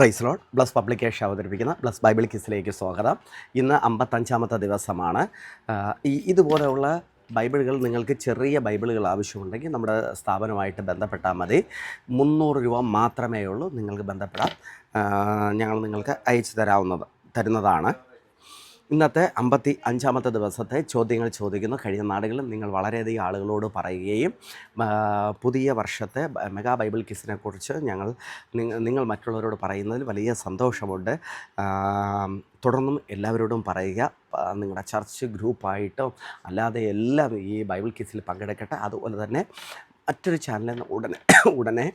Price Lord. Bless publication അവതരിപ്പിക്കുന്ന bless Bible കിസിലേക്ക് സ്വാഗതം. ഇന്ന് 55ാമത്തെ ദിവസമാണ്. ഇതുപോലെയുള്ള ബൈബിളുകൾ നിങ്ങൾക്ക് ചെറിയ ബൈബിളുകൾ ആവശ്യമുണ്ടെങ്കിൽ നമ്മുടെ സ്ഥാപനമായിട്ട് ബന്ധപ്പെട്ടാൽ മതി. 300 രൂപ മാത്രമേ ഉള്ളൂ. നിങ്ങൾക്ക് ബന്ധപ്പെടാം. ഞങ്ങൾ നിങ്ങൾക്ക് അയച്ചു തരുന്നതാണ്. ഇന്നത്തെ 55ാമത്തെ ദിവസത്തെ ചോദ്യങ്ങൾ ചോദിക്കുന്നു. കഴിഞ്ഞ നാടുകളിൽ നിങ്ങൾ വളരെയധികം ആളുകളോട് പറയുകയും പുതിയ വർഷത്തെ മെഗാ ബൈബിൾ കിസിനെക്കുറിച്ച് നിങ്ങൾ മറ്റുള്ളവരോട് പറയുന്നതിൽ വലിയ സന്തോഷമുണ്ട്. തുടർന്നും എല്ലാവരോടും പറയുക. നിങ്ങളുടെ ചർച്ച് ഗ്രൂപ്പായിട്ടോ അല്ലാതെ എല്ലാം ഈ ബൈബിൾ കിസിൽ പങ്കെടുക്കട്ടെ. അതുപോലെ തന്നെ മറ്റൊരു ചാനലിൽ ഉടനെ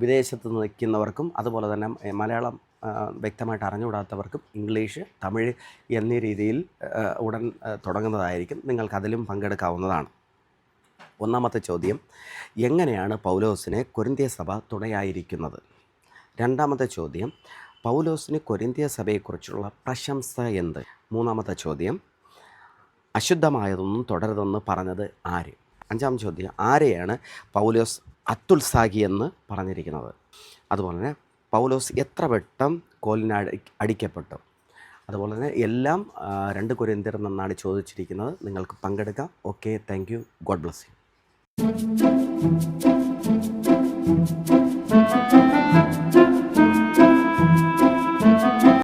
വിദേശത്ത് നിൽക്കുന്നവർക്കും അതുപോലെ തന്നെ മലയാളം വ്യക്തമായിട്ട് അറിഞ്ഞുകൂടാത്തവർക്കും ഇംഗ്ലീഷ്, തമിഴ് എന്നീ രീതിയിൽ ഉടൻ തുടങ്ങുന്നതായിരിക്കും. നിങ്ങൾക്കതിലും പങ്കെടുക്കാവുന്നതാണ്. ഒന്നാമത്തെ ചോദ്യം, എങ്ങനെയാണ് പൗലോസിനെ കൊരിന്ത്യ സഭ തുണയായിരിക്കുന്നത്? രണ്ടാമത്തെ ചോദ്യം, പൗലോസിന് കൊരിന്ത്യ സഭയെക്കുറിച്ചുള്ള പ്രശംസ എന്ത്? മൂന്നാമത്തെ ചോദ്യം, അശുദ്ധമായതൊന്നും തുടരുതെന്ന് പറഞ്ഞത് ആര്? അഞ്ചാം ചോദ്യം, ആരെയാണ് പൗലോസ് അത്യുത്സാഹി എന്ന് പറഞ്ഞിരിക്കുന്നത്? അതുപോലെ തന്നെ പൗലോസ് എത്ര വട്ടം കോലിന് അടിക്കപ്പെട്ടു? അതുപോലെ തന്നെ എല്ലാം 2 കൊരിന്ത്യർ നിന്നാണ് ചോദിച്ചിരിക്കുന്നത്. നിങ്ങൾക്ക് പങ്കെടുക്കാം. Okay, thank you. God bless you.